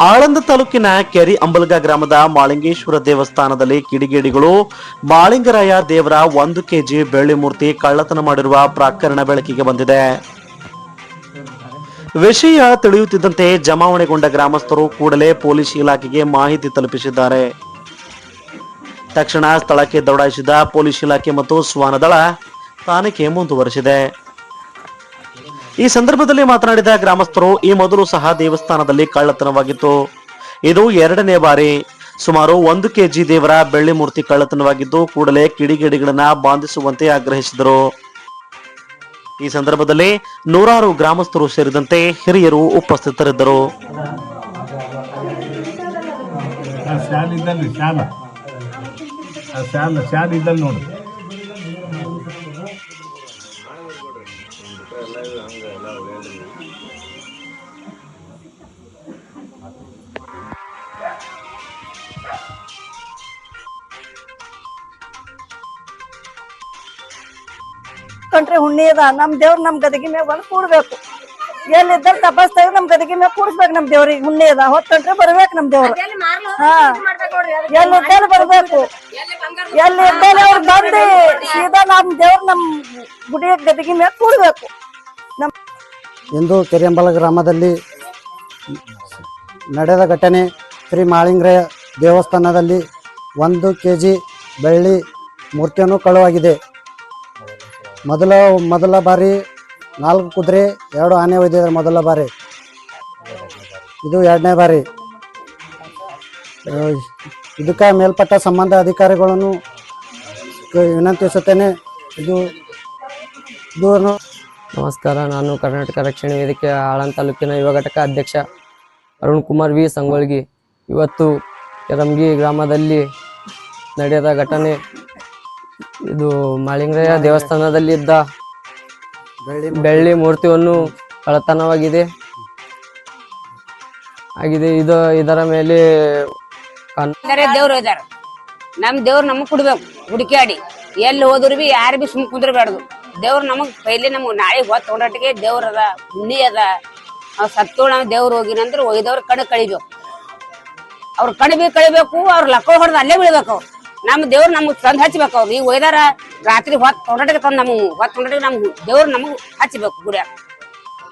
ಆಳಂದ ತಾಲೂಕಿನ ಕೆರಿ ಅಂಬಲ್ಗ ಗ್ರಾಮದ ಮಾಳಿಂಗೇಶ್ವರ ದೇವಸ್ಥಾನದಲ್ಲಿ ಕಿಡಿಗೇಡಿಗಳು ಮಾಳಿಂಗರಾಯ ದೇವರ 1 ಕೆಜಿ ಬೆಳ್ಳಿ ಮೂರ್ತಿ ಕಳ್ಳತನ ಮಾಡಿರುವ ಪ್ರಕರಣ ಬೆಳಕಿಗೆ ಬಂದಿದೆ. ವಿಷಯ ತಿಳಿಯುತ್ತಿದ್ದಂತೆ ಜಮಾವಣೆಗೊಂಡ ಗ್ರಾಮಸ್ಥರು ಕೂಡಲೇ ಪೊಲೀಸ್ ಇಲಾಖೆಗೆ ಮಾಹಿತಿ ತಲುಪಿಸಿದ್ದಾರೆ. ತಕ್ಷಣ ಸ್ಥಳಕ್ಕೆ ದೌಡಾಯಿಸಿದ ಪೊಲೀಸ್ ಇಲಾಖೆ ಮತ್ತು ಶ್ವಾನ ದಳ ತನಿಖೆ ಮುಂದುವರೆಸಿದೆ. ಈ ಸಂದರ್ಭದಲ್ಲಿ ಮಾತನಾಡಿದ ಗ್ರಾಮಸ್ಥರು, ಈ ಮೊದಲು ಸಹ ದೇವಸ್ಥಾನದಲ್ಲಿ ಕಳ್ಳತನವಾಗಿತ್ತು. ಇದು 2ನೇ ಬಾರಿ. ಸುಮಾರು 1 ಕೆಜಿ ದೇವರ ಬೆಳ್ಳಿ ಮೂರ್ತಿ ಕಳ್ಳತನವಾಗಿದ್ದು, ಕೂಡಲೇ ಕಿಡಿಗೇಡಿಗಳನ್ನ ಬಂಧಿಸುವಂತೆ ಆಗ್ರಹಿಸಿದರು. ಈ ಸಂದರ್ಭದಲ್ಲಿ ನೂರಾರು ಗ್ರಾಮಸ್ಥರು ಸೇರಿದಂತೆ ಹಿರಿಯರು ಉಪಸ್ಥಿತರಿದ್ದರು. ಕಂಟ್ರಿ ಹುಣ್ಣಿ ಅದ ನಮ್ ದೇವ್ರ ನಮ್ ಗದಗಿ ಮ್ಯಾಗ ಬಂದ್ ಕೂಡ್ಬೇಕು. ಎಲ್ಲಿದ್ದ ತಪಸ್ ತೆಗೆದು ನಮ್ ಗದಗಿ ಮ್ಯಾಗ ಕೂಡ್ಸ್ಬೇಕು. ನಮ್ ದೇವ್ರಿಗೆ ಹುಣ್ಣಿ ಅದ ಹೊತ್ತಂಟ್ರೆ ಬರ್ಬೇಕು. ನಮ್ ದೇವ್ರು ಎಲ್ಲಿದ್ದಲ್ಲಿ ಬರ್ಬೇಕು. ಎಲ್ಲಿದ್ದಲ್ಲಿ ಅವ್ರು ಬಂದು ಸೀದಾ ನಮ್ ದೇವ್ರ ನಮ್ ಗುಡಿ ಗದಗಿ ಮ್ಯಾಗ ಕೂಡ್ಬೇಕು. ಇಂದು ಕೆರೆಯಂಬಲ ಗ್ರಾಮದಲ್ಲಿ ನಡೆದ ಘಟನೆ. ಶ್ರೀ ಮಾಳಿಂಗರಾಯ ದೇವಸ್ಥಾನದಲ್ಲಿ 1 ಕೆಜಿ ಬೆಳ್ಳಿ ಮೂರ್ತಿಯನ್ನು ಕಳುವಾಗಿದೆ. ಮೊದಲ ಬಾರಿ 4 ಕುದುರೆ 2 ಆನೆ ಒಯ್ದಿದ್ದಾರೆ. ಮೊದಲ ಬಾರಿ ಇದು 2ನೇ ಬಾರಿ. ಇದಕ್ಕೆ ಮೇಲ್ಪಟ್ಟ ಸಂಬಂಧ ಅಧಿಕಾರಿಗಳನ್ನು ವಿನಂತಿಸುತ್ತೇನೆ. ಇದು ನಮಸ್ಕಾರ, ನಾನು ಕರ್ನಾಟಕ ರಕ್ಷಣೆ ವೇದಿಕೆ ಆಳಂದ ತಾಲೂಕಿನ ಯುವ ಘಟಕ ಅಧ್ಯಕ್ಷ ಅರುಣ್ ಕುಮಾರ್ ವಿ ಸಂಗೊಳ್ಗಿ. ಇವತ್ತು ಕೆರಮಗಿ ಗ್ರಾಮದಲ್ಲಿ ನಡೆದ ಘಟನೆ. ಇದು ಮಾಳಿಂಗರಾಯ ದೇವಸ್ಥಾನದಲ್ಲಿ ಇದ್ದ ಬೆಳ್ಳಿ ಮೂರ್ತಿಯನ್ನು ಕಳ್ಳತನವಾಗಿದೆ. ಇದರ ಮೇಲೆ ದೇವ್ರು ಇದಾರ. ನಮ್ ದೇವ್ರು ನಮಗ್ ಕೊಡ್ಬೇಕು. ಹುಡುಕಾಡಿ ಎಲ್ಲಿ ಹೋದ್ರು ಬಿ ಯಾರು ಬಿ ಸುಮ್ ಕುಂದ್ರಬೇಡ್ದು. ದೇವ್ರು ನಮಗ್ ಪೈಲೆ ನಮಗ್ ನಾಳೆ ಹೊತ್ತು ತೊಗೊಂಡಟ್ಟಿಗೆ ದೇವ್ರ ಅದ, ಹುಣ್ಣಿ ಅದ. ನಾವ್ ಸತ್ತು ನಾವ್ ದೇವ್ರು ಹೋಗಿನಂದ್ರ ಒಯ್ದವ್ರ ಕಡೆ ಕಳಿಬೇಕು. ಅವ್ರ ಕಡೆ ಬಿ ಕಳಿಬೇಕು. ಅವ್ರ ಲಕ್ಕ ಹೊಡೆದು ಅಲ್ಲೇ ಬೀಳ್ಬೇಕು. ಅವ್ರು ನಮ್ ದೇವ್ರು ನಮಗ್ ತಂದ್ ಹಚ್ಬೇಕು. ಅವ್ರು ಈಗ ಒಯ್ದಾರ ರಾತ್ರಿ ಹೊತ್ತು ತೊಗೊಂಡಟ್ಟಿಗೆ ತಂದ್ ನಮಗ್ ಹೊತ್ತು ತೊಗೊಂಡಟ್ಟಿಗೆ ನಮ್ ದೇವ್ರು ನಮಗ್ ಹಚ್ಬೇಕು ಗುಡಿಯಾಗ.